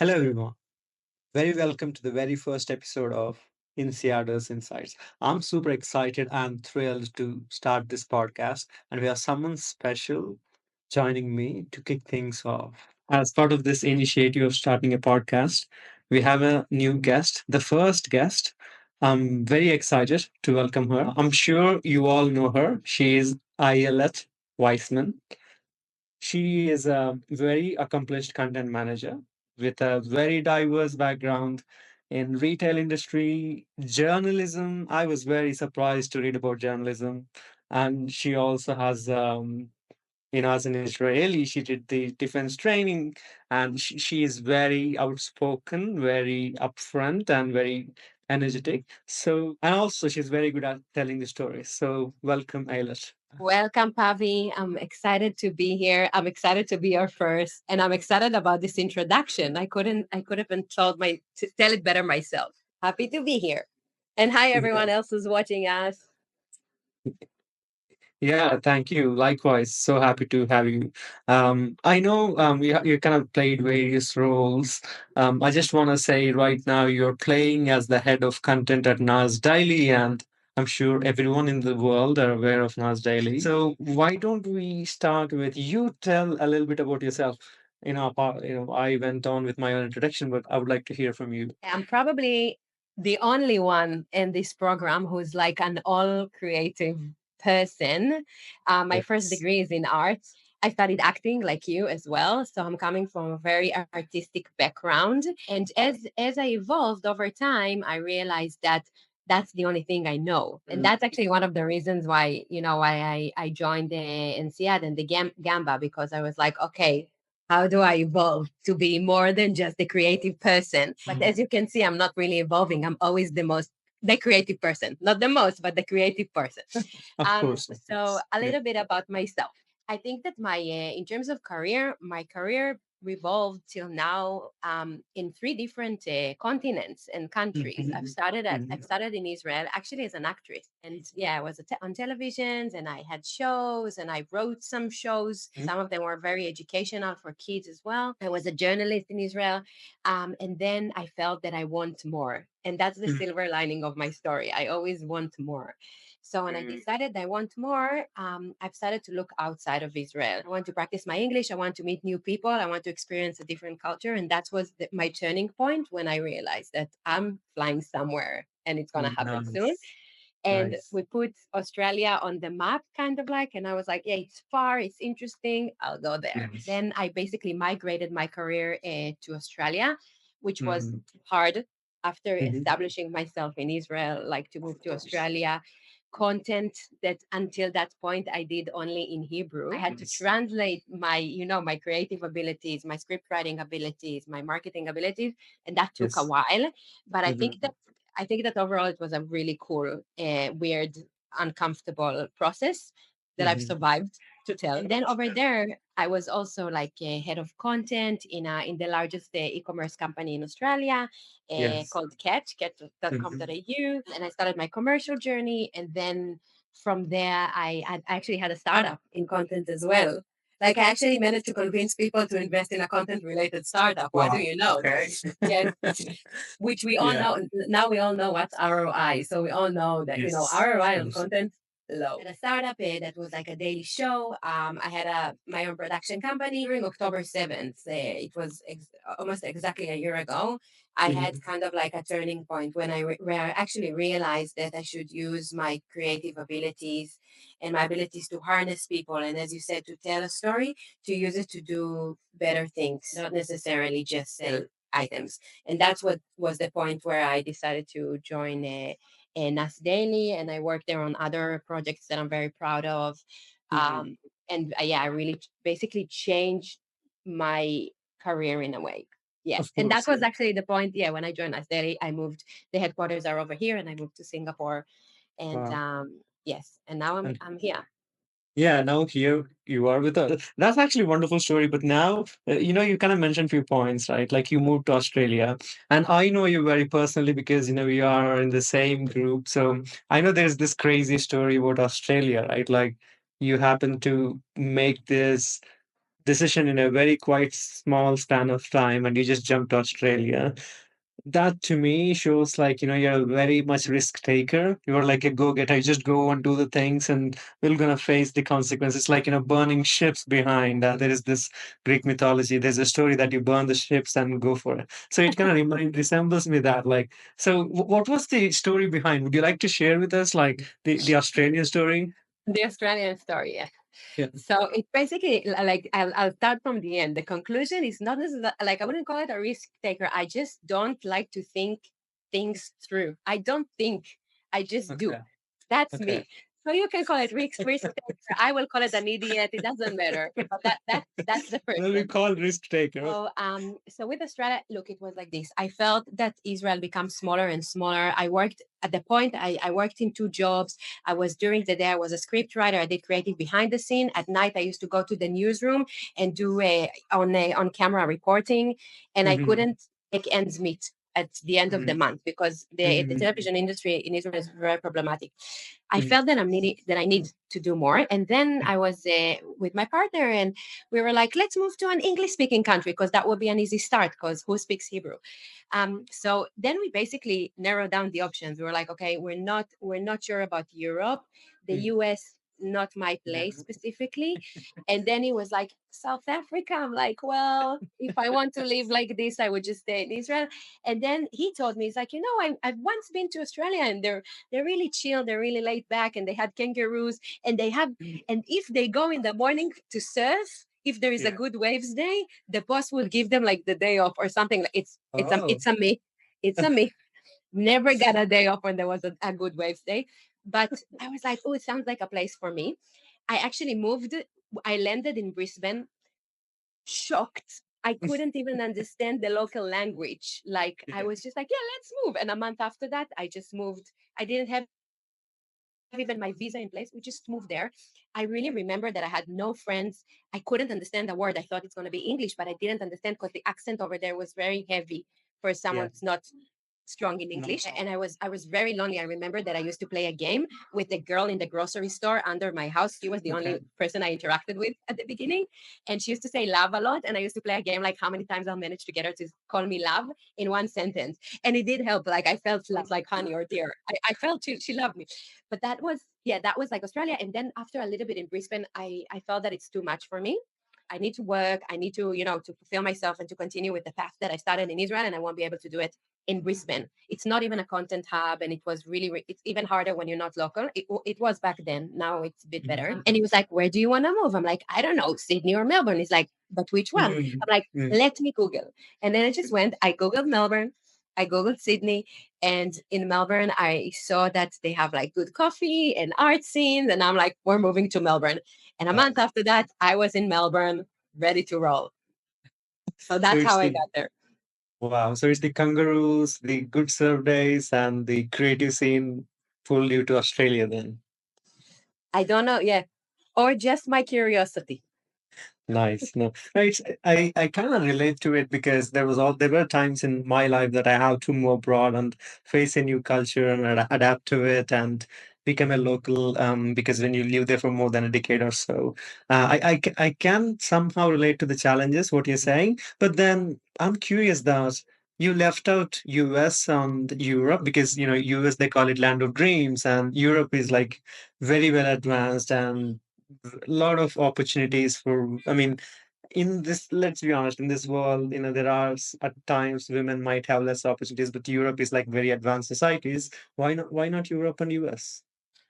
Hello, everyone. Very welcome to the very first episode of Insider's Insights. I'm super excited and thrilled to start this podcast, and we have someone special joining me to kick things off. As part of this initiative of starting a podcast, we have a new guest, the first guest. I'm very excited to welcome her. I'm sure you all know her. She is Ayelet Weissman. She is a very accomplished content manager with a very diverse background in retail industry, journalism. I was very surprised to read about journalism. And she also has, as an Israeli, she did the defense training, and she is very outspoken, very upfront, and very energetic. So, and also she's very good at telling the stories. So, welcome, Ayla. Welcome, Pavi. I'm excited to be here. I'm excited to be your first, and I'm excited about this introduction. I could have been told to tell it better myself. Happy to be here. And hi everyone else who's watching us. Yeah, thank you. Likewise, so happy to have you. I know you kind of played various roles. I just want to say right now you're playing as the head of content at Nas Daily, and I'm sure everyone in the world are aware of Nas Daily. So why don't we start with you tell a little bit about yourself? I went on with my own introduction, but I would like to hear from you. I'm probably the only one in this program who's like an all creative person. My first Yes. degree is in art. I studied acting like you as well. So I'm coming from a very artistic background. And as I evolved over time, I realized that that's the only thing I know. And that's actually one of the reasons why I joined the NCAD and the Gamba, because I was like, okay, how do I evolve to be more than just the creative person? But as you can see, I'm not really evolving. I'm always the creative person, not the most, but the creative person. Of course, of So course. a Yeah. little bit about myself. I think that in terms of career, my career revolved till now in three different continents and countries. I've started in Israel actually as an actress, and yeah, I was on televisions and I had shows and I wrote some shows. Some of them were very educational for kids as well. I was a journalist in Israel, and then I felt that I want more, and that's the silver lining of my story. I always want more. So when I decided I want more, I've started to look outside of Israel. I want to practice my English. I want to meet new people. I want to experience a different culture. And that was my turning point when I realized that I'm flying somewhere and it's going to happen soon. Nice. And Nice. we put Australia on the map, kind of like, and I was like, yeah, it's far, it's interesting, I'll go there. Nice. Then I basically migrated my career to Australia, which was Mhm. hard after Mhm. establishing myself in Israel, like to move to Australia. Content that until that point I did only in Hebrew. I had to translate my creative abilities, my script writing abilities, my marketing abilities, and that took a Yes. while. But Mhm. I think that overall it was a really cool, weird, uncomfortable process that I've Mhm. survived to tell. And then over there, I was also like a head of content in the largest e-commerce company in Australia, Yes. called Mhm. catch.com.au, and I started my commercial journey. And then from there, I actually had a startup in content as well. Like I actually managed to convince people to invest in a content related startup. What do Wow. you know? Okay. Yes, which we all Yeah. know now. We all know what's ROI, so we all know that Yes. ROI on Yes. content low. At a startup that was like a daily show. I had my own production company during October 7th. It was almost exactly a year ago. I had Mhm. kind of like a turning point when where I actually realized that I should use my creative abilities and my abilities to harness people, and as you said, to tell a story, to use it to do better things, not necessarily just sell items. And that's what was the point where I decided to join NAS Daily, and I worked there on other projects that I'm very proud of. Mhm. And yeah, I really basically changed my career in a way. Yes, Of and that course. was actually the point. Yeah, when I joined NAS Daily, I moved. The headquarters are over here, and I moved to Singapore. And Wow. yes, and now I'm And I'm here. yeah, now here you are with us. That's actually a wonderful story. But now, you kind of mentioned a few points, right? Like you moved to Australia, and I know you very personally because we are in the same group. So I know there's this crazy story about Australia, right? Like you happen to make this decision in a very quite small span of time, and you just jumped to Australia. That to me shows like, you're a very much risk taker. You're like a go-getter. You just go and do the things and we're gonna face the consequences. Like, burning ships behind. There is this Greek mythology. There's a story that you burn the ships and go for it. So it kind of resembles me that. Like, so what was the story behind? Would you like to share with us like the Australian story? The Australian story, yeah. Yeah. So it basically like I'll start from the end. The conclusion is not necessarily like I wouldn't call it a risk taker. I just don't like to think things through. I don't think. I just do. Okay. That's Okay. me. So you can call it risk taker. I will call it an idiot. It doesn't matter. But that's the Well, we person. call risk taker. So with Australia, look, it was like this. I felt that Israel becomes smaller and smaller. I worked at the point. I worked in two jobs. I was during the day. I was a script writer. I did creative behind the scene. At night, I used to go to the newsroom and do on camera reporting, and I Mm-hmm. couldn't make ends meet at the end of the month because the Mm-hmm. television industry in Israel is very problematic. I Mm-hmm. felt that I need to do more, and then I was with my partner, and we were like, let's move to an English speaking country because that would be an easy start because who speaks Hebrew? So then we basically narrowed down the options. We were like, okay, we're not sure about Europe, the US, not my place specifically. And then he was like, South Africa. I'm like, well, if I want to live like this, I would just stay in Israel. And then he told me, he's like, I've once been to Australia and they're really chill, they're really laid back, and they had kangaroos, and they have, and if they go in the morning to surf, if there is a Yeah. good waves day, the boss will give them like the day off or something. Oh. It's a myth. It's a myth. Never got a day off when there was a good waves day. But I was like, oh, it sounds like a place for me. I actually moved. I landed in Brisbane, shocked. I couldn't even understand the local language. Like I Yeah. was just like, yeah, let's move. And a month after that, I just moved. I didn't have even my visa in place. We just moved there. I really remember that I had no friends. I couldn't understand a word. I thought it's going to be English, but I didn't understand because the accent over there was very heavy for someone who's not Yeah. strong in English. No. And I was very lonely. I remember that I used to play a game with the girl in the grocery store under my house. She was the only Okay. person I interacted with at the beginning. And she used to say love a lot. And I used to play a game like how many times I'll manage to get her to call me love in one sentence. And it did help. Like I felt love like honey or dear. I felt she loved me. But that was like Australia. And then after a little bit in Brisbane, I felt that it's too much for me. I need to work. I need to fulfill myself and to continue with the path that I started in Israel, and I won't be able to do it in Brisbane. It's not even a content hub, and it was really, it's even harder when you're not local. It was back then. Now it's a bit better. And he was like, "Where do you want to move?" I'm like, "I don't know, Sydney or Melbourne." He's like, "But which one?" Mm, I'm like, mm. "Let me Google." And then I just went. I googled Melbourne. I googled Sydney, and in Melbourne, I saw that they have like good coffee and art scenes, and I'm like, "We're moving to Melbourne." And a Uh, month after that, I was in Melbourne, ready to roll. So so that's it's how I the got there. wow. So it's the kangaroos, the good surf days, and the creative scene pulled you to Australia then. I don't know, yeah, or just my curiosity. Nice. No, no, I kind of relate to it because there were times in my life that I have to move abroad and face a new culture and adapt to it and become a local. Because when you live there for more than a decade or so, I can somehow relate to the challenges what you're saying. But then I'm curious that you left out US and Europe because US they call it land of dreams and Europe is like very well advanced and a lot of opportunities for I mean in this let's be honest in this world there are at times women might have less opportunities but Europe is like very advanced societies. Why not Europe and US?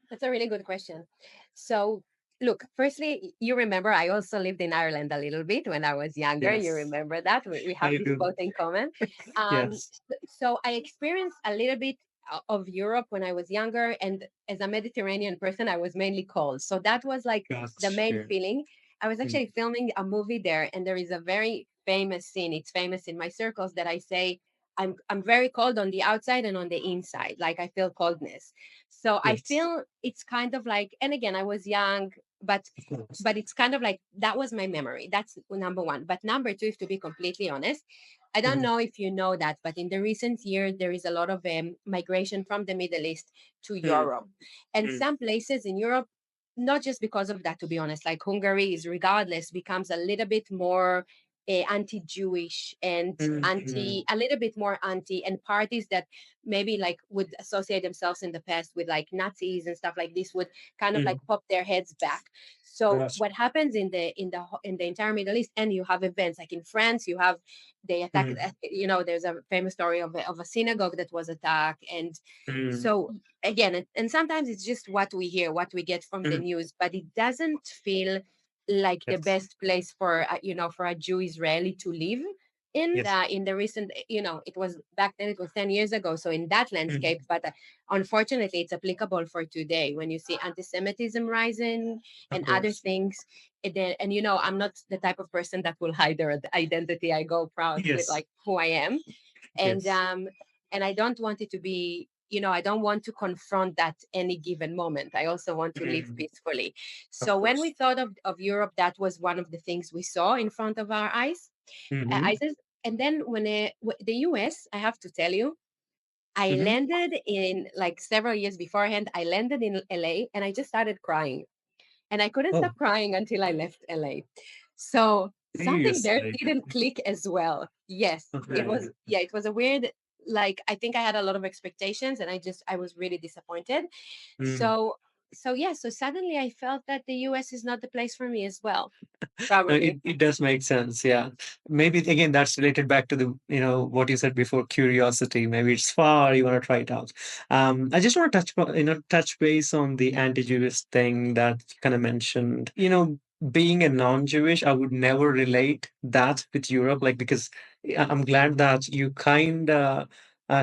That's a really good question. So, look, firstly, you remember I also lived in Ireland a little bit when I was younger. You Yes, remember that? We have I this do. both in common. Yes. So I experienced a little bit of Europe when I was younger. And as a Mediterranean person, I was mainly cold. So that was like the main Gotcha. feeling. I was Mm, actually filming a movie there, and there is a very famous scene. It's famous in my circles that I say, I'm very cold on the outside and on the inside. Like I feel coldness. So I yes, feel it's kind of like, and again, I was young, but of course. it's kind of like that was my memory. That's number one. But number two, if to be completely honest, I don't Mhm, know if you know that, but in the recent years, there is a lot of migration from the Middle East to mm, Europe. And mm, some places in Europe not just because of that, to be honest. Like Hungary is, regardless, becomes a little bit more anti-Jewish and Mm-hmm. anti, a little bit more anti, and parties that maybe like would associate themselves in the past with like Nazis and stuff like this would kind of like Mm-hmm. pop their heads back. So Gotcha. what happens in the entire Middle East, and you have events like in France, you have, they attack, Mm-hmm. there's a famous story of a synagogue that was attacked. And Mm-hmm. so again, and sometimes it's just what we hear, what we get from the Mm-hmm. news, but it doesn't feel like the Yes. best place for for a Jew Israeli to live Yes. in the recent, it was back then, it was 10 years ago, so in that Mm-hmm. landscape. But unfortunately it's applicable for today when you see anti-Semitism rising Of and other course. things. And then, and I'm not the type of person that will hide their identity. I go proud with Yes. like who I am. and Yes. um and I don't want it to be, I don't want to confront that any given moment. I also want to live Mm-hmm. peacefully. Of So when we course. thought of Europe, that was one of the things we saw in front of our eyes. Mm-hmm. And then when the US, I have to tell you, I Mm-hmm. landed in like several years beforehand. I landed in LA and I just started crying, and I couldn't Oh, stop crying until I left LA. So something there seriously. didn't click as well. Yes, it Okay. was, yeah, it was a weird, like, I think I had a lot of expectations and I was really disappointed. Mm. So yeah, so suddenly I felt that the US is not the place for me as well, No, probably. it does make sense. Yeah. Maybe again, that's related back to the, what you said before, curiosity. Maybe it's far, you want to try it out. I just want to touch base on the anti-Jewish thing that you kind of mentioned. Being a non-Jewish, I would never relate that with Europe, like, because I'm glad that you kind of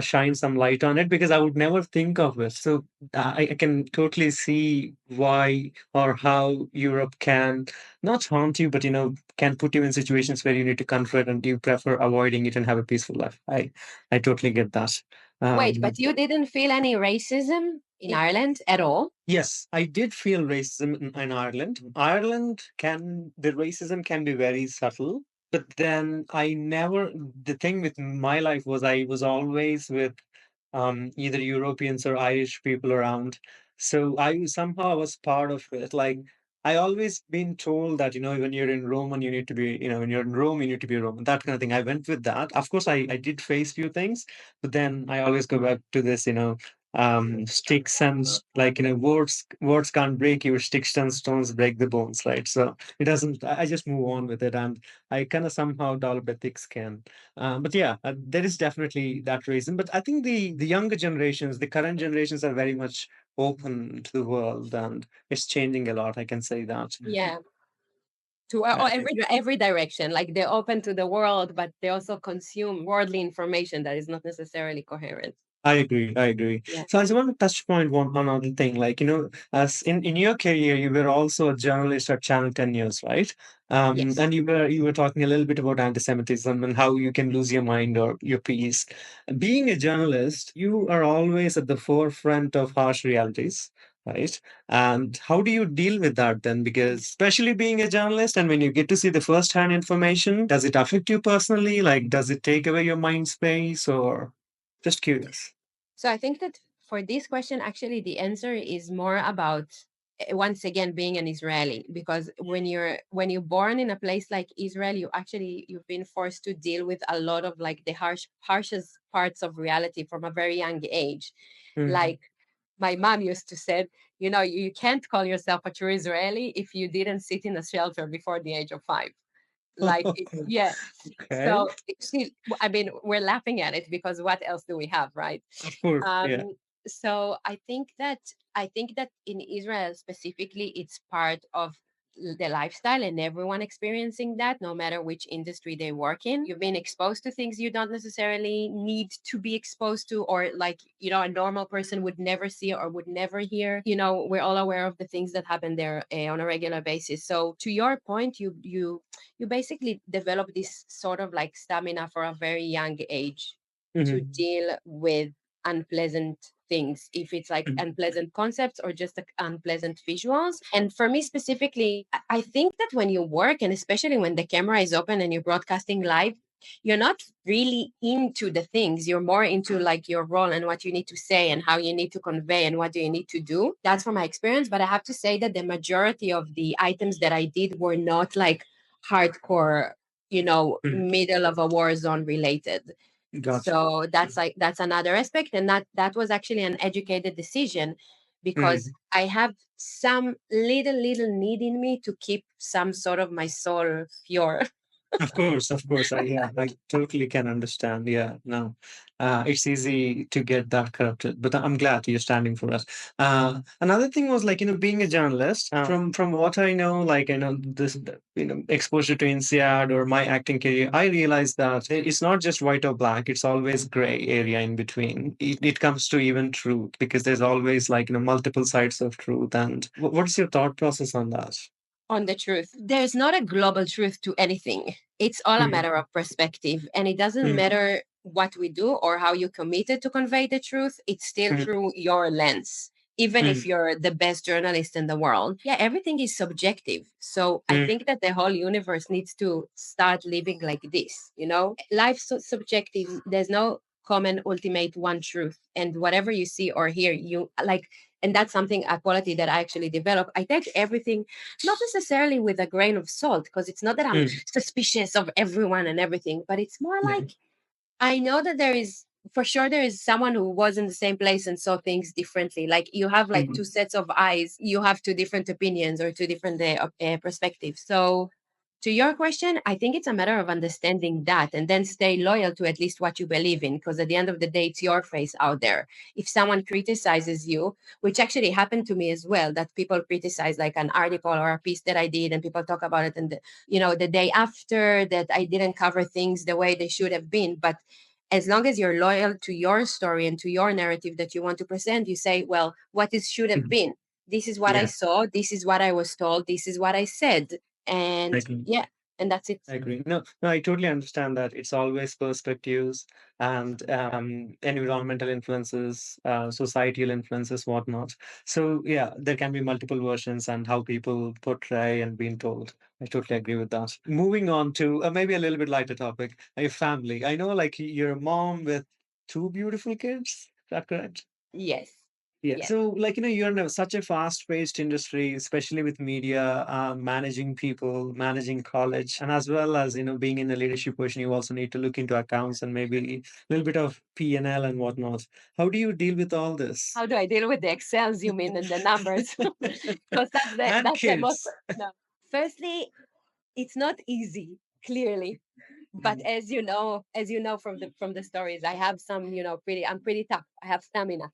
shine some light on it, because I would never think of it. So I can totally see why or how Europe can not haunt you, but can put you in situations where you need to confront and you prefer avoiding it and have a peaceful life. I totally get that. Wait, but Um, you didn't feel any racism in y- Ireland at all? yes, I did feel racism in Ireland. Ireland the racism can be very subtle, but then the thing with my life was I was always with either Europeans or Irish people around. So I was part of it. Like, I always been told that, when you're in Roman, you need to be, when you're in Rome, you need to be Roman, that kind of thing. I went with that. Of course, I did face few things, but then I always go back to this, sticks and like, words can't break you, sticks and stones break the bones, right? So it doesn't, I just move on with it. And I kind of somehow develop a thick skin. But yeah, there is definitely that reason. But I think the younger generations, the current generations, are very much open to the world, and it's changing a lot. I can say that. Yeah, to I, every direction. Like they're open to the world, but they also consume worldly information that is not necessarily coherent. I agree. I agree. Yeah. So I just want to touch point one other thing. Like, as in your career, you were also a journalist at Channel 10 News, right? Yes. And you were talking a little bit about anti-Semitism and how you can lose your mind or your peace. Being a journalist, you are always at the forefront of harsh realities, right? And how do you deal with that then? Because especially being a journalist, and when you get to see the first-hand information, does it affect you personally? Like, does it take away your mind space, or just curious? So I think that for this question, actually, the answer is more about once again being an Israeli, because when you're born in a place like Israel, you've been forced to deal with a lot of like the harshest parts of reality from a very young age. Mhm. Like my mom used to say, you can't call yourself a true Israeli if you didn't sit in a shelter before the age of 5. Like yeah. Okay. So I mean, we're laughing at it because what else do we have, right? Of course. Yeah. um so I think that in Israel specifically, it's part of the lifestyle, and everyone experiencing that, no matter which industry they work in. You've been exposed to things you don't necessarily need to be exposed to, or like, a normal person would never see or would never hear. We're all aware of the things that happen there on a regular basis. So to your point, you basically develop this sort of like stamina for a very young age to Mhm. deal with unpleasant things, if it's like Mhm. unpleasant concepts or just like unpleasant visuals. And for me specifically, I think that when you work, and especially when the camera is open and you're broadcasting live, you're not really into the things. You're more into like your role and what you need to say and how you need to convey and what do you need to do. That's from my experience. But I have to say that the majority of the items that I did were not like hardcore, middle of a war zone related. Gotcha. So that's another aspect. And that was actually an educated decision, because Mm. I have some little need in me to keep some sort of my soul pure. Of course, of course. Yeah, I totally can understand. Yeah, no, it's easy to get that corrupted, but I'm glad you're standing for us. Another thing was like, being a journalist, from what I know, like, this, exposure to INSEAD or my acting career, I realized that it's not just white or black, it's always gray area in between. It comes to even truth, because there's always like, multiple sides of truth. And what's your thought process on that? On the truth. There's not a global truth to anything. It's all a Mm, matter of perspective. And it doesn't mm, matter what we do or how you committed to convey the truth, it's still mm, through your lens. Even if mm, you're the best journalist in the world, yeah, everything is subjective. So I mm. think that the whole universe needs to start living like this. Life's so subjective. There's no common ultimate one truth. And whatever you see or hear, you like, and that's something, a quality that I actually develop. I take everything not necessarily with a grain of salt, because it's not that I'm Mm, suspicious of everyone and everything, but it's more mhm, like I know that there is, for sure, there is someone who was in the same place and saw things differently. Like you have like two mhm, sets of eyes, you have two different opinions or two different perspectives. So, to your question, I think it's a matter of understanding that and then stay loyal to at least what you believe in, because at the end of the day, it's your face out there. If someone criticizes you, which actually happened to me as well, that people criticize like an article or a piece that I did and people talk about it, and the day after that I didn't cover things the way they should have been. But as long as you're loyal to your story and to your narrative that you want to present, you say, well, what is should have mhm. been? This is what I Yeah, saw. This is what I was told. This is what I said. I And agree. yeah, and that's it. I agree. No, no, I totally understand that it's always perspectives and environmental influences, societal influences, whatnot. So yeah, there can be multiple versions and how people portray and being told. I totally agree with that. Moving on to maybe a little bit lighter topic, your family. I know, like, you're a mom with two beautiful kids. Is that correct? Yes. Yeah. Yes. So, like, you're in such a fast-paced industry, especially with media, managing people, managing college, and as well as, being in a leadership position, you also need to look into accounts and maybe a little bit of P&L and whatnot. How do you deal with all this? How do I deal with the Excels, you mean, and the numbers? Because And that's the most. kids. No. Firstly, it's not easy, clearly. But Mm, as you know from the stories, I have some, I'm pretty tough. I have stamina.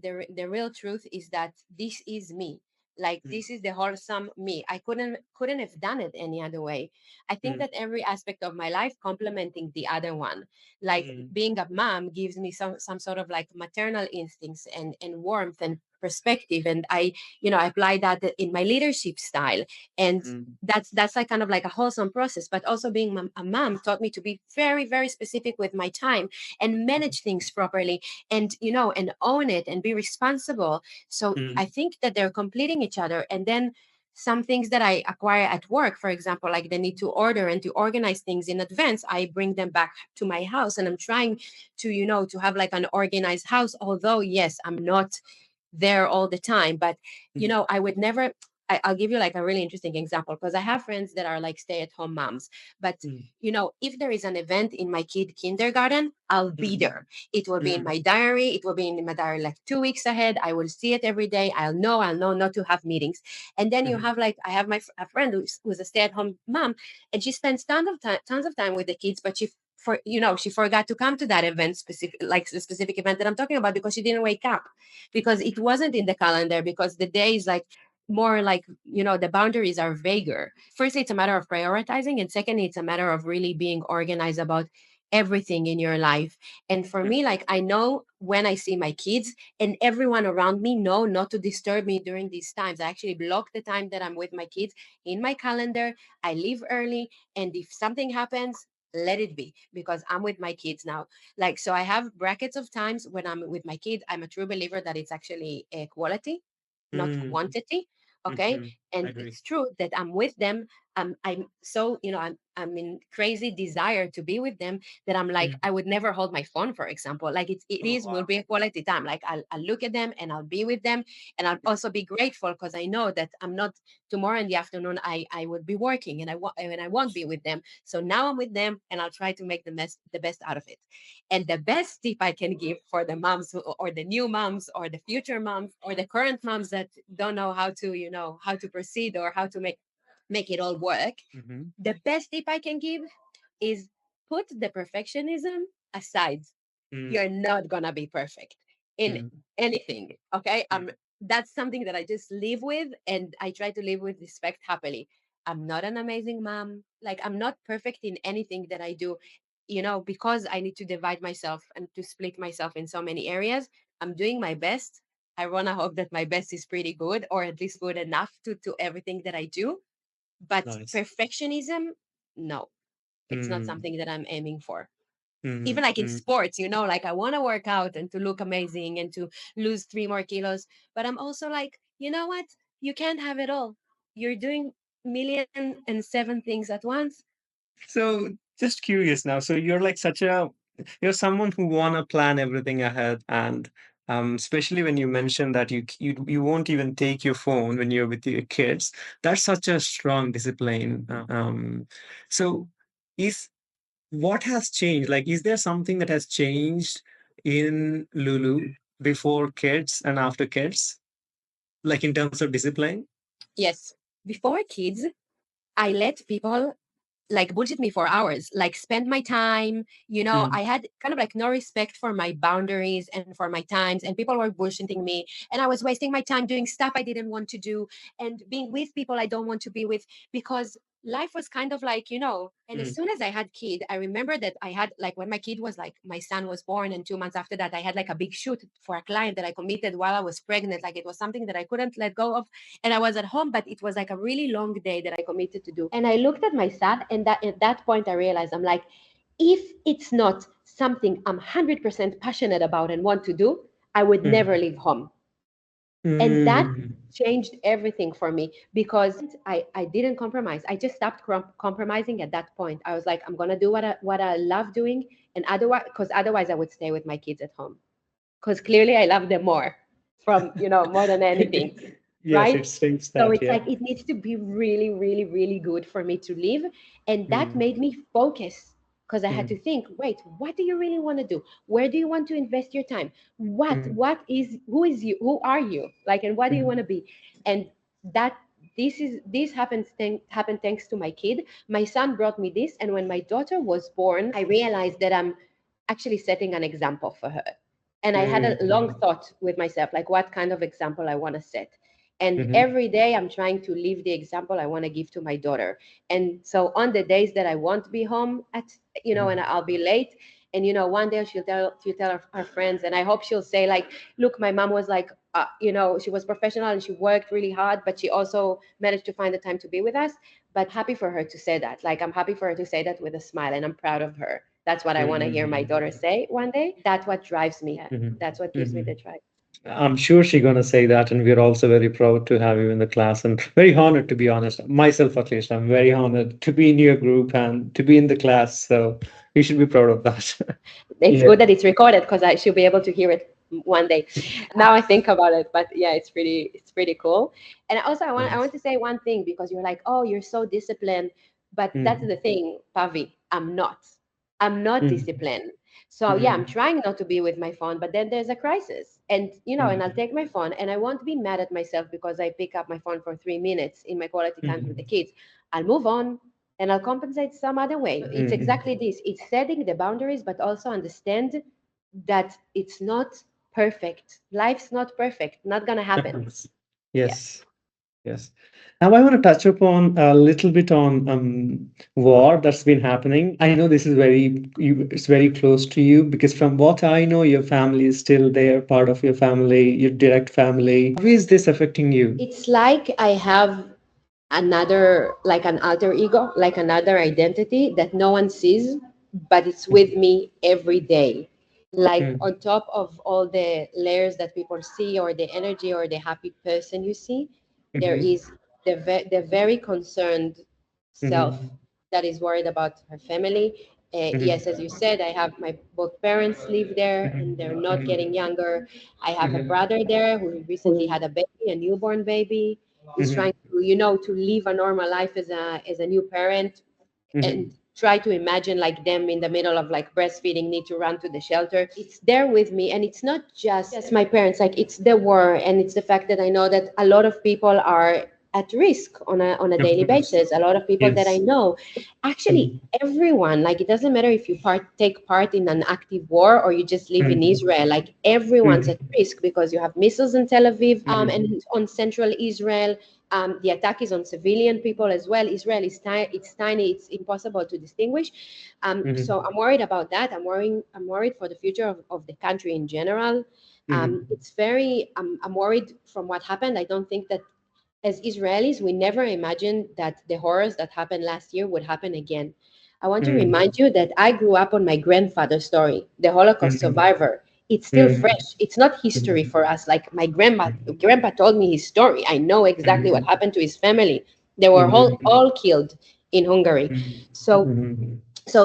The real truth is that this is me. Like, mm, this is the wholesome me. I couldn't have done it any other way. I think mm, that every aspect of my life complementing the other one. Like, mm, being a mom gives me some sort of like maternal instincts and warmth and perspective, and I apply that in my leadership style. And mm, that's like kind of like a wholesome process. But also being a mom taught me to be very very specific with my time and manage things properly, and and own it and be responsible. So mm, I think that they're completing each other. And then some things that I acquire at work, for example, like the need to order and to organize things in advance, I bring them back to my house, and I'm trying to to have like an organized house. Although yes, I'm not there all the time, but mm, I would never. I'll give you like a really interesting example, because I have friends that are like stay-at-home moms. But mm, if there is an event in my kid kindergarten, I'll be mm, there. It will be in mm, my diary. It will be in my diary like 2 weeks ahead. I will see it every day. I'll know not to have meetings. And then you mm, have like I have a friend who's a stay-at-home mom, and she spends tons of time with the kids, but she forgot to come to that event, specific like the specific event that I'm talking about, because she didn't wake up, because it wasn't in the calendar, because the day is like more like the boundaries are vaguer. Firstly, it's a matter of prioritizing, and secondly, it's a matter of really being organized about everything in your life. And for me, like, I know when I see my kids, and everyone around me know not to disturb me during these times. I actually block the time that I'm with my kids in my calendar. I leave early, and if something happens, let it be, because I'm with my kids now. Like, so I have brackets of times when I'm with my kids. I'm a true believer that it's actually a quality, not mm, quantity. Okay. mhm. I And agree. it's true that I'm with them I'm so, I'm in crazy desire to be with them, that I'm like, Mm. I would never hold my phone, for example. Like it Oh, is will wow. be a quality time. Like I'll look at them and I'll be with them, and I'll also be grateful because I know that I'm not, tomorrow in the afternoon I would be working, and I won't be with them. So now I'm with them, and I'll try to make the best out of it. And the best tip I can give for the moms or the new moms or the future moms or the current moms that don't know how to, how to proceed or how to make it all work, Mm-hmm. the best tip I can give is put the perfectionism aside. Mm. You're not gonna be perfect in Mm. anything. Okay. Mm. That's something that I just live with, and I try to live with respect happily. I'm not an amazing mom. Like, I'm not perfect in anything that I do, because I need to divide myself and to split myself in so many areas. I'm doing my best. I wanna hope that my best is pretty good, or at least good enough to everything that I do. But Nice. perfectionism, no, it's not Mm. something that I'm aiming for. Mm. Even like in Mm. sports, like I want to work out and to look amazing and to lose 3 more kilos. But I'm also like, you know what? You can't have it all. You're doing 1,000,007 things at once. So, just curious now. So, you're like you're someone who wanna plan everything ahead, and especially when you mentioned that you won't even take your phone when you're with your kids. That's such a strong discipline. So, is what has changed? Like, is there something that has changed in Lulu before kids and after kids? Like in terms of discipline? Yes. Before kids, I let people like bullshit me for hours, like spend my time. Mm. I had kind of like no respect for my boundaries and for my times, and people were bullshitting me. And I was wasting my time doing stuff I didn't want to do and being with people I don't want to be with, because life was kind of like, and as Mm. soon as I had kid, I remember that I had like, when my kid was like, my son was born, and 2 months after that, I had like a big shoot for a client that I committed while I was pregnant. Like, it was something that I couldn't let go of, and I was at home, but it was like a really long day that I committed to do. And I looked at my son, and that at that point I realized, I'm like, if it's not something I'm 100% passionate about and want to do, I would never Mm. leave home. And that Mm. changed everything for me, because I didn't compromise. I just stopped compromising at that point. I was like, I'm gonna do what I love doing, and otherwise I would stay with my kids at home, because clearly I love them more, from more than anything, Yes, right? it states So that, it's yeah. like it needs to be really, really, really good for me to live. And that Mm. made me focus, because I had Mm. to think, wait, what do you really want to do? Where do you want to invest your time? Mm. Who is you? Who are you? Like, and what do you want Mm. to be? And that this happened thanks to my kid. My son brought me this, and when my daughter was born, I realized that I'm actually setting an example for her. And I had a long Mm. thought with myself, like what kind of example I want to set. And Mhm. every day I'm trying to live the example I want to give to my daughter. And so on the days that I won't be home and Mhm. I'll be late, and one day she'll tell her friends, and I hope she'll say like, look, my mom was like, she was professional and she worked really hard, but she also managed to find the time to be with us. But happy for her to say that. Like, I'm happy for her to say that with a smile, and I'm proud of her. That's what I want to hear my Mhm. daughter say one day. That's what drives me. Yeah, Mhm. that's what gives me Mhm. the drive. I'm sure she's gonna say that, and we're also very proud to have you in the class, and very honored, to be honest. Myself, at least, I'm very honored to be in your group and to be in the class. So you should be proud of that. It's Yeah. good that it's recorded, because I should be able to hear it one day. Now I think about it, but yeah, it's pretty cool. And also, I want Nice. to say one thing, because you're like, oh, you're so disciplined, but that's Mm. the thing, Pavi. I'm not Mm. disciplined. So yeah, I'm Mm. trying not to be with my phone, but then there's a crisis, and I'll Mm. take my phone, and I won't be mad at myself because I pick up my phone for 3 minutes in my quality time with the Mm. kids. I'll move on, and I'll compensate some other way. It's Mm. exactly this. It's setting the boundaries, but also understand that it's not perfect. Life's not perfect. Not gonna happen. Yeah. Yes. Yes. Now I want to touch upon a little bit on war that's been happening. I know this is it's very close to you, because from what I know, your family is still there, part of your family, your direct family. How is this affecting you? It's like I have another, like an alter ego, like another identity that no one sees, but it's with me every day. Like, Mm. on top of all the layers that people see, or the energy, or the happy person you see, there Mhm. is the very concerned self that is worried about her family. Yes, Mhm. as you said, I have my both parents live there and they're not getting younger. I have a brother there who recently had a baby, a newborn baby. He's trying to, to live a normal life as a new parent and try to imagine like them in the middle of like breastfeeding, need to run to the shelter. It's there with me, and it's not just my parents, like it's the war, and it's the fact that I know that a lot of people are at risk on a Of daily course. basis. A lot of people that I Yes. know, actually everyone, like it doesn't matter if you take part in an active war or you just live in Israel, like everyone's at risk because you have missiles in Tel Aviv, and on central Israel. The attack is on civilian people as well. Israel is it's tiny. It's impossible to distinguish. So I'm worried about that. I'm worried for the future of the country in general. It's very. I'm worried from what happened. I don't think that as Israelis, we never imagined that the horrors that happened last year would happen again. I want to remind you that I grew up on my grandfather's story, the Holocaust survivor. It's still fresh. It's not history for us. Like my grandpa told me his story. I know exactly what happened to his family. They were all killed in Hungary. So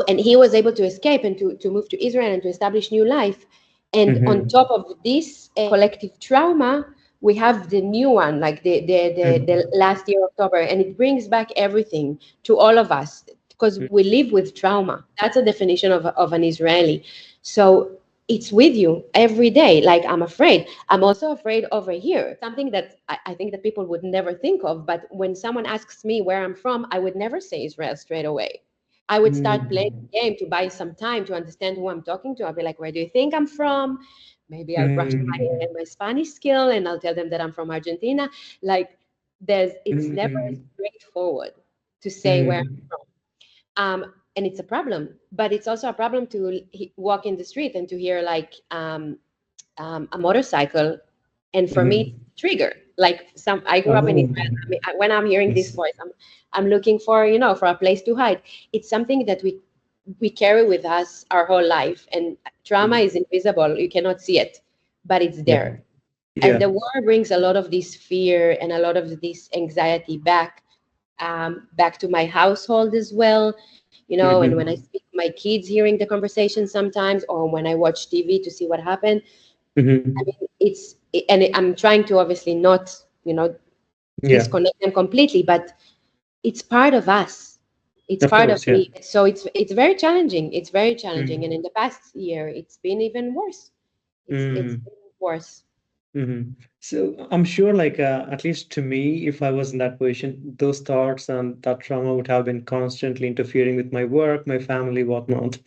and he was able to escape and to move to Israel and to establish new life. And on top of this collective trauma, we have the new one, like the last year October, and it brings back everything to all of us because we live with trauma. That's a definition of an Israeli. So it's with you every day. Like I'm afraid. I'm also afraid over here. Something that I think that people would never think of. But when someone asks me where I'm from, I would never say Israel straight away. I would start playing the game to buy some time to understand who I'm talking to. I'll be like, where do you think I'm from? Maybe I'll brush my Spanish skill and I'll tell them that I'm from Argentina. Like it's never straightforward to say where I'm from. And it's a problem, but it's also a problem to walk in the street and to hear like a motorcycle, and for me, it's a trigger. Like I grew up in Oh, Israel. I mean, when I'm hearing this yes. voice, I'm looking for for a place to hide. It's something that we carry with us our whole life, and trauma is invisible. You cannot see it, but it's Yeah. there. And Yeah. the war brings a lot of this fear and a lot of this anxiety back to my household as well. And when I speak to my kids, hearing the conversation sometimes, or when I watch TV to see what happened, it's and I'm trying to obviously not, Yeah. disconnect them completely, but it's part of us. It's Of part of course. Yeah. me. So it's very challenging. It's very challenging. And in the past year, it's been even worse. It's Mm. been worse. So I'm sure, like, at least to me, if I was in that position, those thoughts and that trauma would have been constantly interfering with my work, my family, whatnot.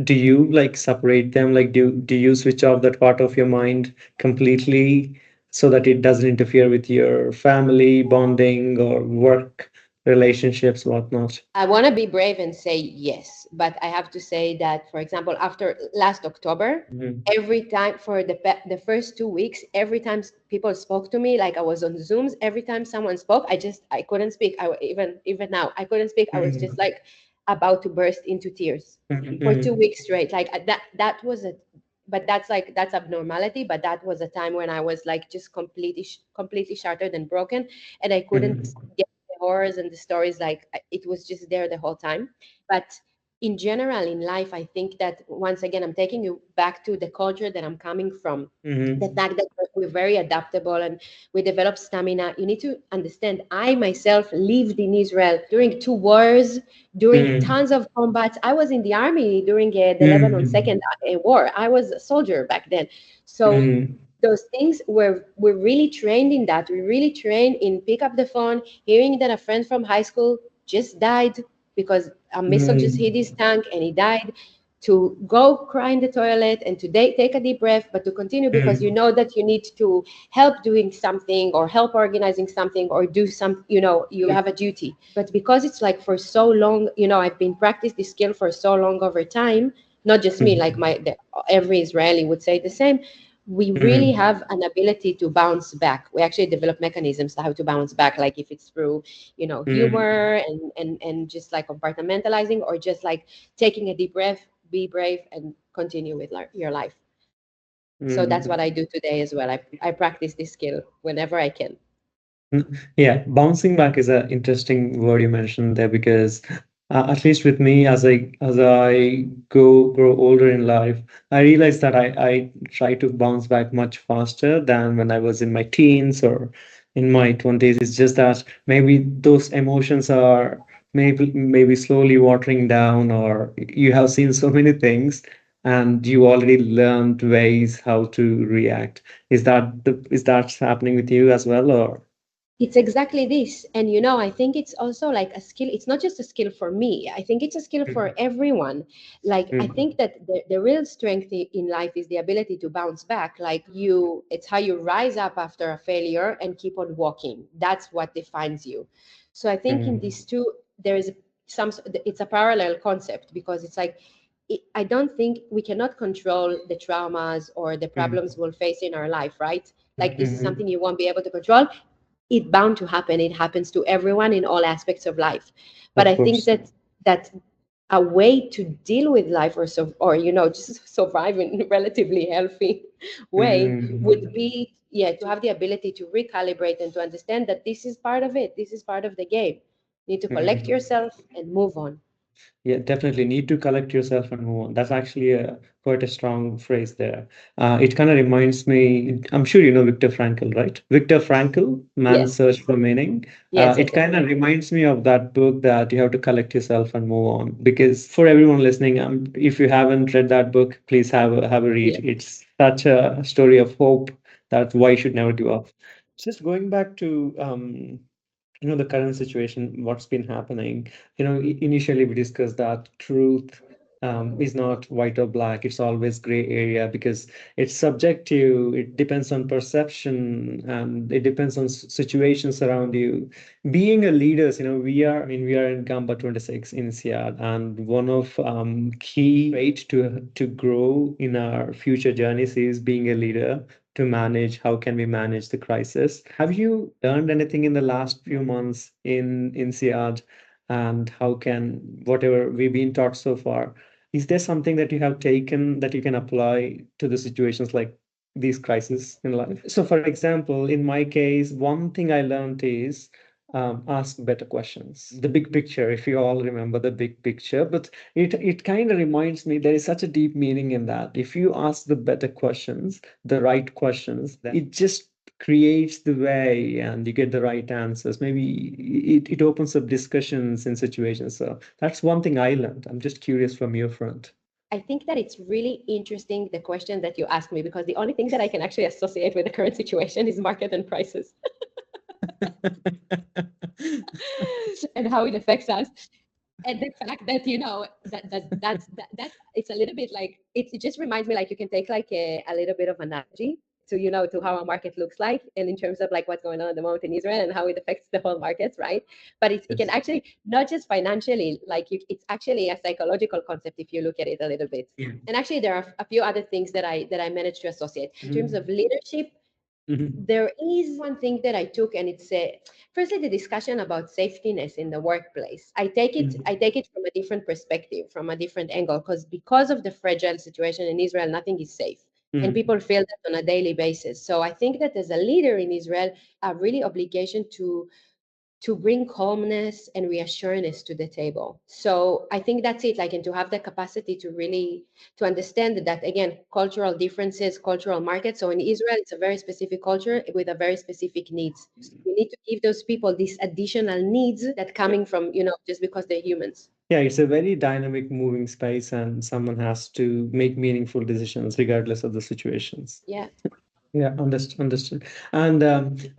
Do you like separate them? Like, do you switch off that part of your mind completely so that it doesn't interfere with your family bonding or work relationships, whatnot? I want to be brave and say yes, but I have to say that, for example, after last October, every time for the first 2 weeks, every time people spoke to me, like I was on Zooms, every time someone spoke, I couldn't speak. Even now I couldn't speak. I was just like about to burst into tears for 2 weeks straight. Like that was a, but that's abnormality. But that was a time when I was like just completely shattered and broken, and I couldn't get the horrors and the stories. Like it was just there the whole time. But in general in life, I think that once again I'm taking you back to the culture that I'm coming from, the fact that we're very adaptable and we develop stamina. You need to understand, I myself lived in Israel during 2 wars, during tons of combats. I was in the army during the Lebanon Second War. I was a soldier back then. So those things we're really trained in that. We really trained in pick up the phone, hearing that a friend from high school just died because a missile just hit his tank and he died, to go cry in the toilet and to take a deep breath, but to continue because you know that you need to help doing something or help organizing something or do some, you have a duty. But because it's like for so long, I've been practiced this skill for so long over time, not just me, like every Israeli would say the same. We really have an ability to bounce back. We actually develop mechanisms to how to bounce back, like if it's through, humor and just like compartmentalizing, or just like taking a deep breath, be brave, and continue with your life. So that's what I do today as well. I practice this skill whenever I can. Yeah, bouncing back is an interesting word you mentioned there because at least with me, as I go grow older in life, I realize that I try to bounce back much faster than when I was in my teens or in my 20s. It's just that maybe those emotions are maybe slowly watering down, or you have seen so many things and you already learned ways how to react. Is that happening with you as well, or? It's exactly this. And I think it's also like a skill. It's not just a skill for me. I think it's a skill for Mhm. everyone. Like, I Mhm. think that the real strength in life is the ability to bounce back. Like, it's how you rise up after a failure and keep on walking. That's what defines you. So I think in Mhm. these two, there is it's a parallel concept, because it's like, I don't think we cannot control the traumas or the problems we'll face in our life, right? Like, this is Mhm. something you won't be able to control. It's bound to happen. It happens to everyone in all aspects of life. But Of I think course. that a way to deal with life, or just survive in a relatively healthy way, would Mhm. be, yeah, to have the ability to recalibrate and to understand that this is part of it. This is part of the game. You need to collect Mhm. yourself and move on. Yeah, definitely need to collect yourself and move on. That's actually quite a strong phrase there. It kind of reminds me, I'm sure you know Viktor Frankl, right? Viktor Frankl, Man's Yes, Search for Meaning. yes, It yes, yes. kind of reminds me of that book that you have to collect yourself and move on. Because for everyone listening, if you haven't read that book, please have a read. Yeah. It's such a story of hope that why you should never give up. Just going back to the current situation, what's been happening. Initially we discussed that truth is not white or black. It's always gray area because it's subjective. It depends on perception and it depends on situations around you. Being a leaders, we are in Gamba 26 in Seattle, and one of key trait to grow in our future journeys is being a leader, to manage how can we manage the crisis. Have you learned anything in the last few months in CIAD, and how can whatever we've been taught so far, is there something that you have taken that you can apply to the situations like these crises in life? So for example, in my case, one thing I learned is ask better questions. The big picture, if you all remember the big picture, but it kind of reminds me there is such a deep meaning in that. If you ask the better questions, the right questions, then it just creates the way and you get the right answers. Maybe it opens up discussions in situations. So that's one thing I learned. I'm just curious from your front. I think that it's really interesting, the question that you asked me, because the only thing that I can actually associate with the current situation is market and prices and how it affects us. And the fact that that's it's a little bit like, it just reminds me, like, you can take like a little bit of analogy to to how a market looks like, and in terms of like what's going on at the moment in Israel and how it affects the whole markets, right? But it can Yes. actually, not just financially, like, it's actually a psychological concept if you look at it a little bit. Yeah. And actually there are a few other things that I managed to associate in terms of Mhm. leadership. Mhm. There is one thing that I took, and it's firstly the discussion about safetyness in the workplace. I take it from a different perspective, from a different angle, because of the fragile situation in Israel, nothing is safe. And Mhm. people feel that on a daily basis. So I think that as a leader in Israel, a really obligation to bring calmness and reassurance to the table. So I think that's it, like, and to have the capacity to really to understand that, again, cultural differences, cultural markets. So in Israel, it's a very specific culture with a very specific needs. So we need to give those people these additional needs that coming from, just because they're humans. Yeah, it's a very dynamic, moving space, and someone has to make meaningful decisions regardless of the situations. Yeah. Yeah, understood. And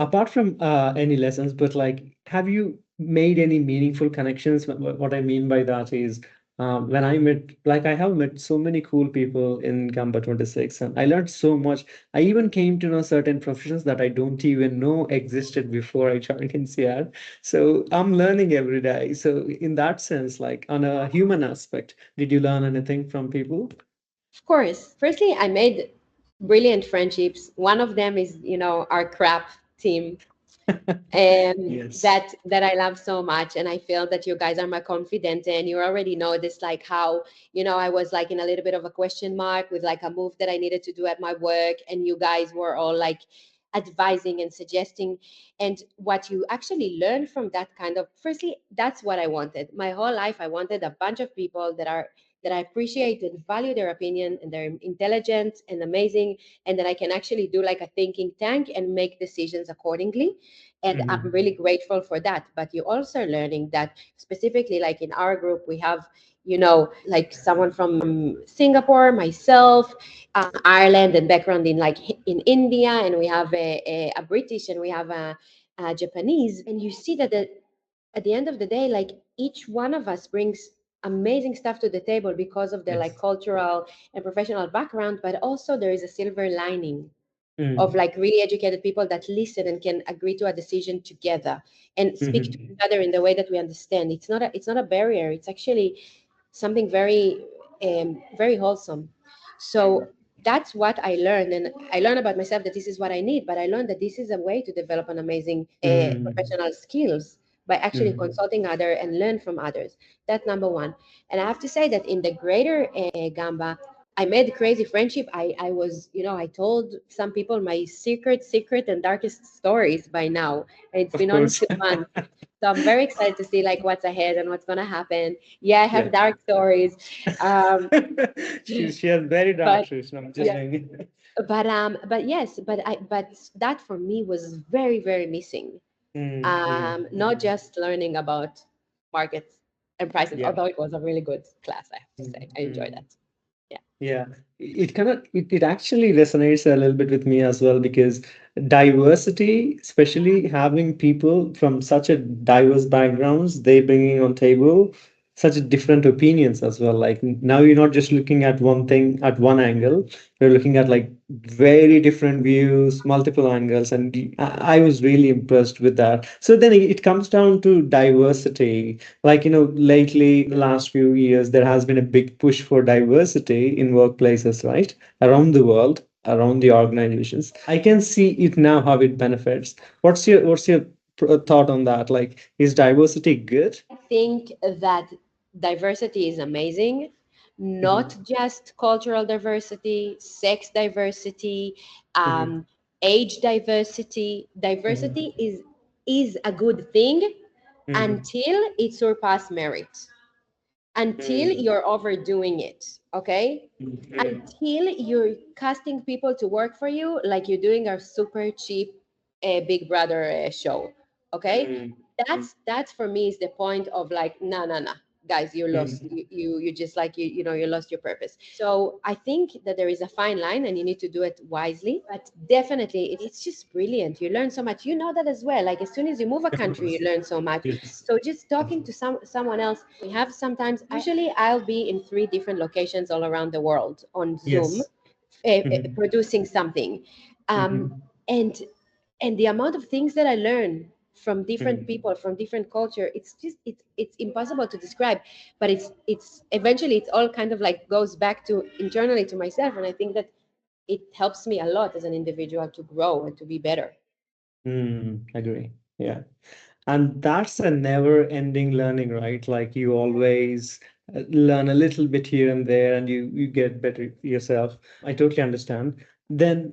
apart from any lessons, but like, have you made any meaningful connections? What I mean by that is, when I have met so many cool people in Gamba 26, and I learned so much. I even came to know certain professions that I don't even know existed before I joined NCR. So I'm learning every day. So in that sense, like on a human aspect, did you learn anything from people? Of course. Firstly, I made brilliant friendships. One of them is, our crap team, Yes. that I love so much. And I feel that you guys are my confidant, and you already know this, like how, I was like in a little bit of a question mark with like a move that I needed to do at my work, and you guys were all like advising and suggesting. And what you actually learn from that kind of, firstly, that's what I wanted my whole life. I wanted a bunch of people that I appreciate and value their opinion, and they're intelligent and amazing, and that I can actually do like a thinking tank and make decisions accordingly. And I'm really grateful for that. But you're also learning that, specifically like in our group, we have, like someone from Singapore, myself, Ireland, and background in like in India, and we have a British, and we have a Japanese. And you see that at the end of the day, like each one of us brings amazing stuff to the table because of their like Yes. cultural and professional background, but also there is a silver lining of Mm. like really educated people that listen and can agree to a decision together and speak to each other in the way that we understand. It's not a barrier. It's actually something very wholesome. So that's what I learned, and I learned about myself that this is what I need. But I learned that this is a way to develop an amazing Mm. professional skills by actually Mm. consulting other and learn from others. That's number one. And I have to say that in the greater Gamba, I made crazy friendship. I was, I told some people my secret and darkest stories by now. And it's Of been only course. 2 months. So I'm very excited to see like what's ahead and what's gonna happen. Yeah, I have Yeah. dark stories. Um, She has very dark but streaks. No, I'm just yeah, saying. but yes, but that for me was very, very missing. Mm, mm, Not mm. just learning about markets and prices, Yeah. although it was a really good class, I have to say. Mm, I enjoyed mm. that. Yeah. Yeah, it actually resonates a little bit with me as well because diversity, especially having people from such a diverse backgrounds, they bringing on table such a different opinions as well. Like now you're not just looking at one thing at one angle, you're looking at like very different views, multiple angles, and I was really impressed with that. So then it comes down to diversity. Like, lately, the last few years, there has been a big push for diversity in workplaces, right? Around the world, around the organizations. I can see it now how it benefits. What's your thought on that? Like, is diversity good? I think that diversity is amazing, Mhm, not just cultural diversity, sex diversity, mhm, um, age diversity. Diversity mhm, is a good thing mhm, until it surpasses merit, until mhm, you're overdoing it. Okay, mhm, until you're casting people to work for you like you're doing a super cheap Big Brother show. Okay, mhm, that's for me is the point of like, no, no, no, guys, you lost. mhm, You just like you lost your purpose. So I think that there is a fine line, and you need to do it wisely. But definitely, it's just brilliant. You learn so much. You know that as well. Like as soon as you move a of country, you course. learn so much. Yes. So just talking to someone else, we have sometimes. Usually, I'll be in 3 different locations all around the world on Zoom, Yes. Mhm, producing something, um, mhm, and and the amount of things that I learn from different mhm. people, from different culture, it's impossible to describe. But it's eventually it's all kind of like goes back to internally to myself, and I think that it helps me a lot as an individual to grow and to be better. Agree. Yeah. And that's a never-ending learning, right? Like you always learn a little bit here and there, and you get better yourself. I totally understand. Then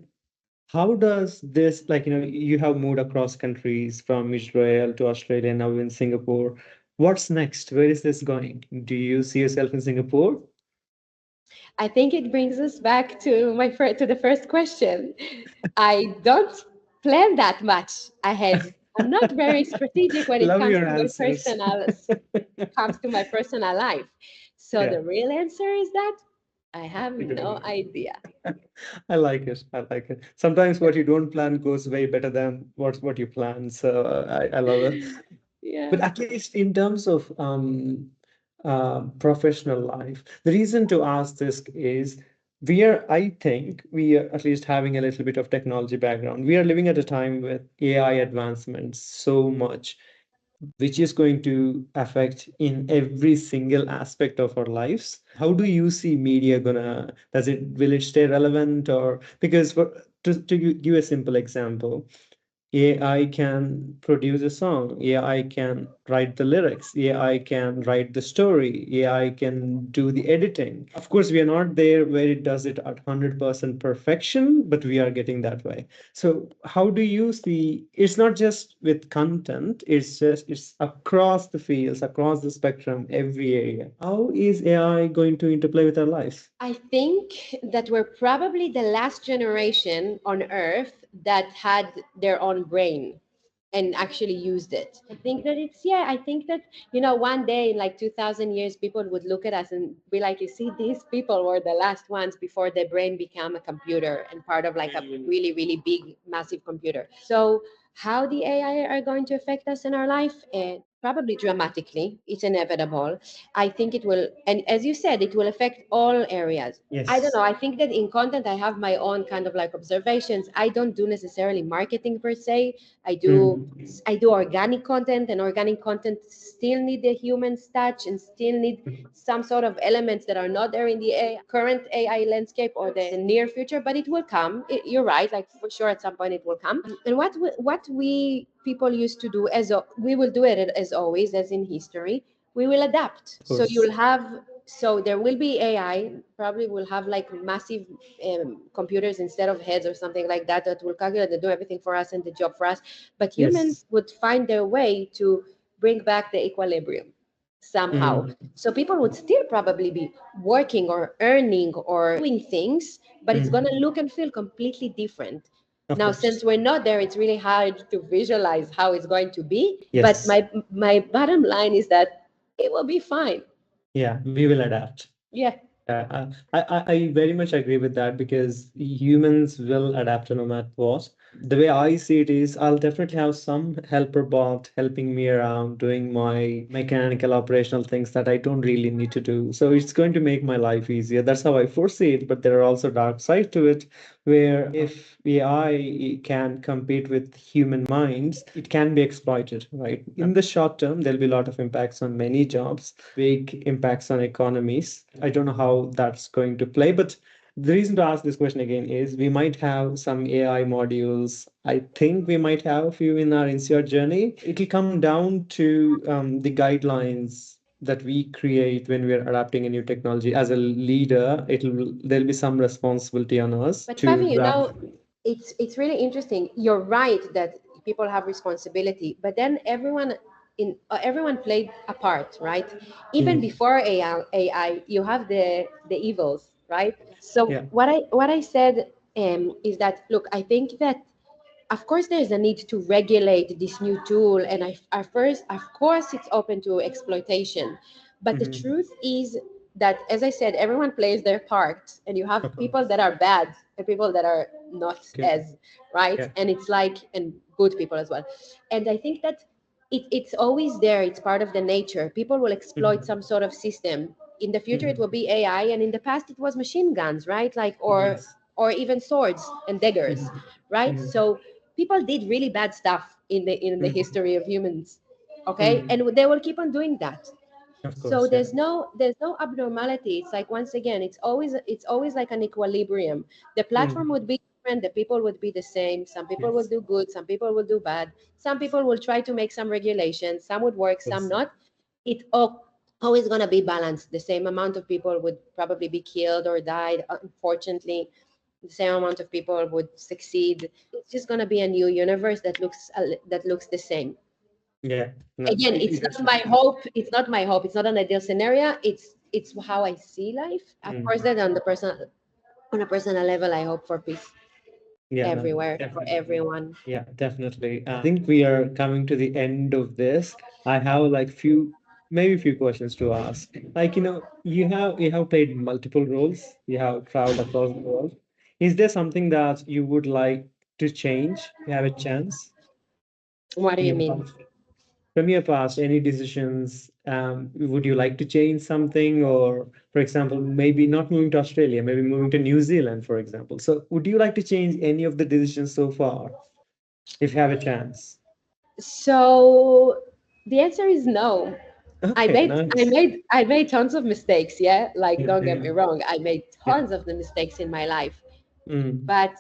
how does this, like, you have moved across countries from Israel to Australia, now in Singapore. What's next? Where is this going? Do you see yourself in Singapore? I think it brings us back to to the first question. I don't plan that much ahead. I'm not very strategic when it Love comes your to my answers. personal life. So Yeah. the real answer is that I have no idea. I like it. I like it. Sometimes what you don't plan goes way better than what you plan. So I love it. But Yeah. at least in terms of professional life, the reason to ask this is I think we are at least having a little bit of technology background. We are living at a time with AI advancements so much, which is going to affect in every single aspect of our lives. How do you see media gonna, will it stay relevant, or because give a simple example. AI can produce a song, AI can write the lyrics, AI can write the story, AI can do the editing. Of course, we are not there where it does it at 100% perfection, but we are getting that way. So, how do you see it's not just with content, it's across the fields, across the spectrum, every area. How is AI going to interplay with our lives? I think that we're probably the last generation on Earth that had their own brain and actually used it. I think that it's, yeah, I think that, one day in like 2000 years, people would look at us and be like, you see, these people were the last ones before the brain became a computer and part of like a really, really big, massive computer. So, how the AI are going to affect us in our life? Probably dramatically. It's inevitable. I think it will, and as you said, it will affect all areas. I don't Yes. know. I think that in content, I have my own kind of like observations. I don't do necessarily marketing per se. I do Mhm. I do organic content, and organic content still need the human's touch and still need some sort of elements that are not there in the current AI landscape or the near future. But it will come. You're right. Like for sure, at some point it will come. And what we people used to do we will do it as always, as in history. We will adapt. Of So course. you'll have so there will be AI. Probably will have like massive computers instead of heads or something like that that will calculate and do everything for us and the job for us. But Yes. humans would find their way to bring back the equilibrium somehow. Mm. So people would still probably be working or earning or doing things, but it's going to Mm. look and feel completely different. Of Now, course. since we're not there, it's really hard to visualize how it's going to be. But Yes. my bottom line is that it will be fine. Yeah, we will adapt. Yeah. I very much agree with that because humans will adapt no matter what. The way I see it is, I'll definitely have some helper bot helping me around doing my mechanical operational things that I don't really need to do. So it's going to make my life easier. That's how I foresee it. But there are also dark sides to it, where if AI can compete with human minds, it can be exploited, right? In the short term, there'll be a lot of impacts on many jobs, big impacts on economies. I don't know how that's going to play, but the reason to ask this question again is we might have some AI modules. I think we might have a few in our INSEAD journey. It'll come down to the guidelines that we create when we're adapting a new technology. As a leader, there'll be some responsibility on us But to Pavi, wrap. it's really interesting. You're right that people have responsibility, but then everyone played a part, right? Even Mm, before AI, you have the evils, right? So yeah. what I said is that look, I think that of course there's a need to regulate this new tool, and at first of course it's open to exploitation, but the Mhm. truth is that, as I said, everyone plays their part, and you have Of people course. that are bad and people that are not Good. as right, Yeah. and it's like, and good people as well. And I think that it's always there. It's part of the nature. People will exploit Mhm. some sort of system. In the future it will Mhm. be AI, and in the past it was machine guns, right? Like, Yes. or even swords and daggers, Mhm. right? Mhm. So people did really bad stuff in the Mhm. history of humans, okay, Mhm. and they will keep on doing that. Of So course, yeah. there's no abnormality. It's like, once again, it's always like an equilibrium. The platform Mm. would be different, the people would be the same. Some people will Yes. do good, some people will do bad, some people will try to make some regulations, some would work, some Yes. not. It always going to be balanced. The same amount of people would probably be killed or died, unfortunately. The same amount of people would succeed. It's just going to be a new universe that looks the same. Yeah. No, Again, it's it not my hope. It's not my hope. It's not an ideal scenario. It's how I see life. Of course, mm. then on a personal level, I hope for peace Yeah, no, everywhere for definitely. everyone. Yeah, definitely. I think we are coming to the end of this. I have like maybe few questions to ask. Like, you have played multiple roles. You have traveled across the world. Is there something that you would like to change? You have a chance What do in you your mean? past. From your past, any decisions, would you like to change something? Or, for example, maybe not moving to Australia, maybe moving to New Zealand, for example. So, would you like to change any of the decisions so far if you have a chance? So the answer is no. I Okay, made I nice. made I made tons of mistakes. Yeah, like, don't get me Mhm. wrong. I made Yeah. tons of the mistakes in my life, Mm. but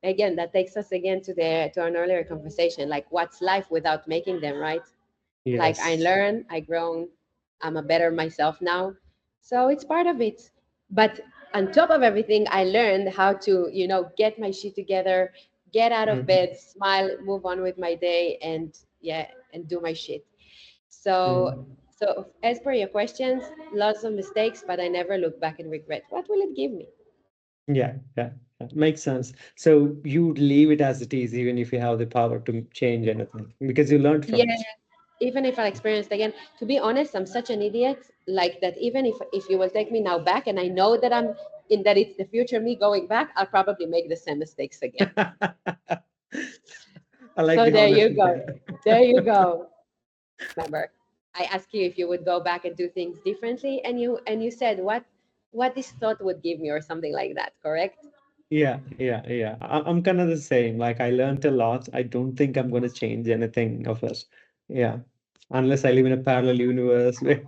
again, that takes us again to an earlier conversation, like what's life without making them, right? Like I Yes. learn, I grown, I'm a better myself now. So it's part of it. But on top of everything, I learned how to, get my shit together, get out of Mhm. bed, smile, move on with my day, and yeah, and do my shit. So Mm. so as per your questions, lots of mistakes, but I never look back and regret. What will it give me? Yeah, yeah, yeah. Makes sense. So you leave it as it is, even if you have the power to change anything, because you learned from Yeah, it. even if I experienced again, to be honest, I'm such an idiot. Like that, even if you will take me now back, and I know that it's the future me going back, I'll probably make the same mistakes again. I like So the there you honesty go. there. There you go. Remember, I asked you if you would go back and do things differently, and you said what this thought would give me or something like that. Correct? Yeah, yeah, yeah. I'm kind of the same. Like I learned a lot. I don't think I'm going to change anything of it. Yeah, unless I live in a parallel universe where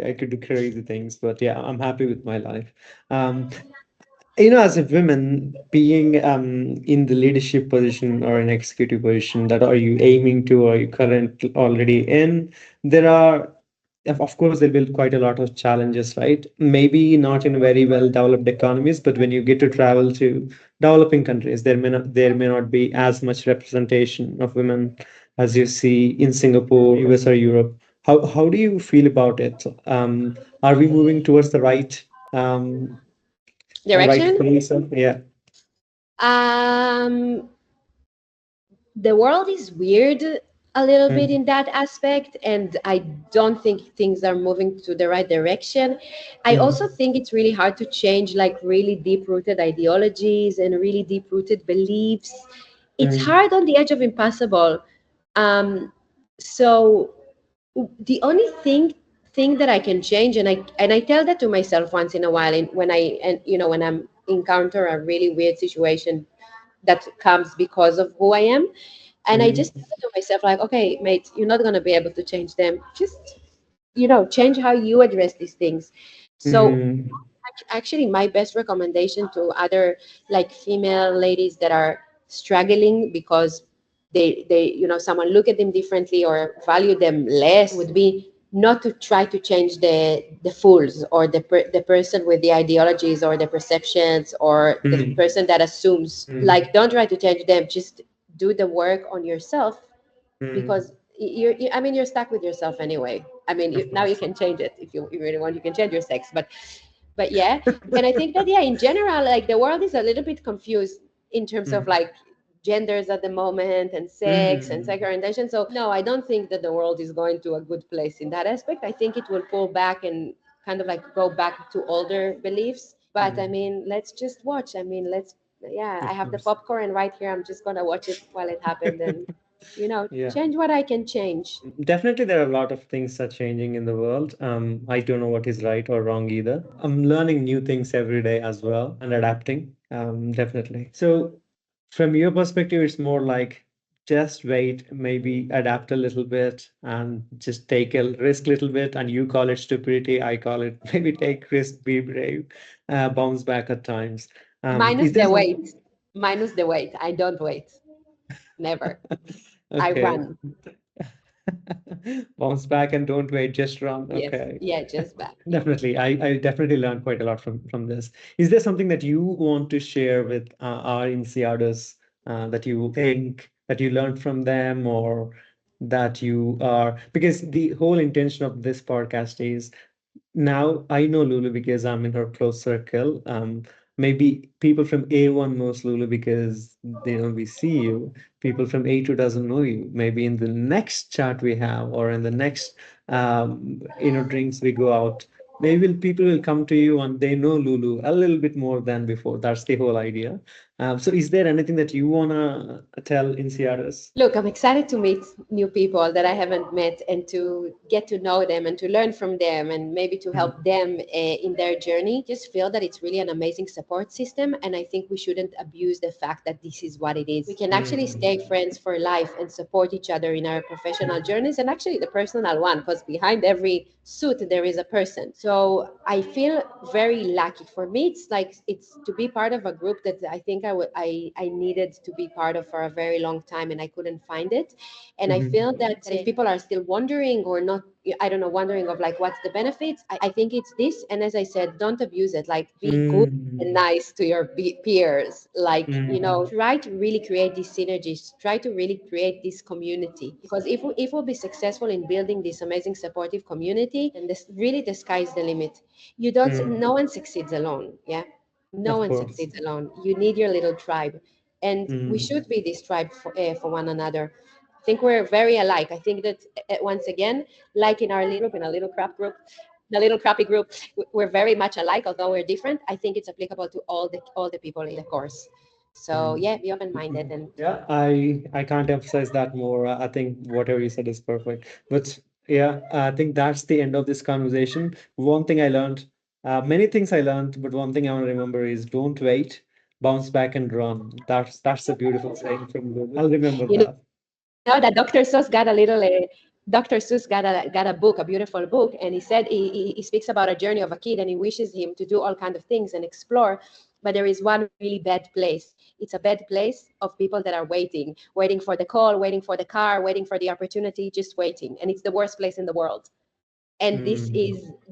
I could do crazy things. But yeah, I'm happy with my life. Um, as a woman being in the leadership position or an executive position, that are you aiming to or you current already in, there are of course there will be quite a lot of challenges, right? Maybe not in very well developed economies, but when you get to travel to developing countries, there may not be as much representation of women as you see in Singapore, US, or Europe. How do you feel about it? Are we moving towards the um, right Direction. place? Yeah. Um, the world is weird a little bit Mm, in that aspect, and I don't think things are moving to the right direction. I also mm, think it's really hard to change like really deep rooted ideologies and really deep rooted beliefs. It's mm, hard on the edge of impossible. So the only thing that I can change, and I tell that to myself once in a while, when when I'm encounter a really weird situation that comes because of who I am, and I just mm, tell it to myself, like, okay, mate, you're not gonna be able to change them. Just change how you address these things. So mm, actually, my best recommendation to other like female ladies that are struggling because they someone look at them differently or value them less would be not to try to change the fools or the person with the ideologies or the perceptions or the mm, person that assumes. mm, Like, don't try to change them, just do the work on yourself, mm. because I mean, you're stuck with yourself anyway. I mean, Of now you course. can change it if you really want. You can change your sex, but yeah. And I think that, yeah, in general, like, the world is a little bit confused in terms of Mm, like genders at the moment and sex and mm, sex orientation. So no, I don't think that the world is going to a good place in that aspect. I think it will pull back and kind of like go back to older beliefs. But I mm. mean, let's just watch. I mean, yeah, I Of have the course. popcorn right here. I'm just gonna watch it while it happened, and Yeah. change what I can change. Definitely, there are a lot of things are changing in the world. I don't know what is right or wrong either. I'm learning new things every day as well and adapting. Definitely. So, from your perspective, it's more like just wait, maybe adapt a little bit, and just take a risk a little bit. And you call it stupidity, I call it maybe take risk, be brave, bounce back at times. Minus Is there the weight. something? Minus the weight. I don't wait. Never. I Okay. run. Bounce back and don't wait, just run. Yes. Okay. Yeah, just back. Definitely. I definitely learned quite a lot from this. Is there something that you want to share with our INSEADers that you think that you learned from them or that you are, because the whole intention of this podcast is now I know Lulu because I'm in her close circle. Maybe people from A1 knows Lulu because we see you. People from A2 doesn't know you. Maybe in the next chat we have, or in the next drinks we go out, maybe people will come to you and they know Lulu a little bit more than before. That's the whole idea. So is there anything that you wanna tell in Ciaras? Look, I'm excited to meet new people that I haven't met and to get to know them and to learn from them and maybe to help them in their journey. Just feel that it's really an amazing support system. And I think we shouldn't abuse the fact that this is what it is. We can actually stay friends for life and support each other in our professional journeys and actually the personal one, because behind every suit, there is a person. So I feel very lucky. For me, it's like it's to be part of a group that I think I needed to be part of for a very long time, and I couldn't find it. And I Mhm. feel that if people are still wondering or not, I don't know, wondering of like what's the benefits, I think it's this. And as I said, don't abuse it. Like be good and Mm. nice to your peers. Like, Mm. try to really create these synergies, try to really create this community. Because if we'll be successful in building this amazing supportive community, then this really the sky's the limit. You don't, Mm. no one succeeds alone. Yeah. No Of one course. succeeds alone. You need your little tribe. And we Mm. should be this tribe for one another. I think we're very alike. I think that once again, like in our little group, in a little crap group, the little crappy group, we're very much alike, although we're different. I think it's applicable to all the people in the course. So Mm. yeah, be open minded and Yeah, I can't emphasize that more. I think whatever you said is perfect. But yeah, I think that's the end of this conversation. One thing I learned, many things I learned, but one thing I want to remember is don't wait, bounce back and run. That's a beautiful saying from Google. I'll remember you know that. that Dr. Seuss got a book, a beautiful book, and he said he speaks about a journey of a kid, and he wishes him to do all kind of things and explore. But there is one really bad place. It's a bad place of people that are waiting for the call, waiting for the car, waiting for the opportunity, just waiting, and it's the worst place in the world. And Mm.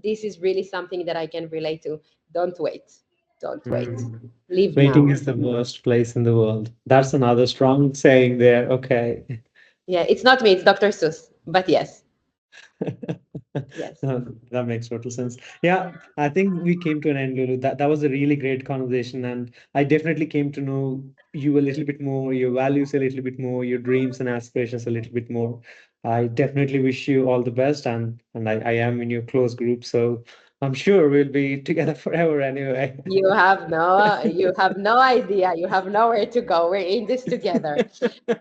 this is really something that I can relate to. Don't wait. Don't wait. Mm. Live Waiting now. is the worst place in the world. That's another strong saying there. Okay. Yeah, it's not me, it's Dr. Seuss. But yes, yes. No, that makes total sense. Yeah, I think we came to an end, Lulu. That was a really great conversation, and I definitely came to know you a little bit more, your values a little bit more, your dreams and aspirations a little bit more. I definitely wish you all the best, and I am in your close group, so I'm sure we'll be together forever anyway. You have no idea. You have nowhere to go. We're in this together.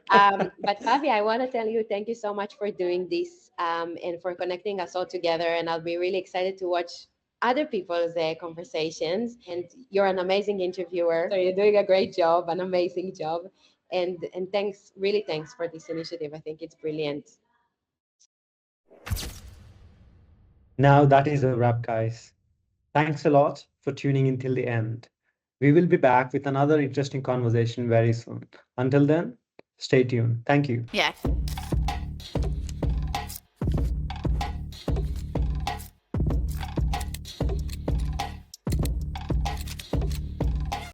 But Fabi, I want to tell you thank you so much for doing this and for connecting us all together. And I'll be really excited to watch other people's conversations. And you're an amazing interviewer. So you're doing a great job, an amazing job. And thanks, really thanks for this initiative. I think it's brilliant. Now that is a wrap, guys. Thanks a lot for tuning in till the end. We will be back with another interesting conversation very soon. Until then, stay tuned. Thank you. Yeah.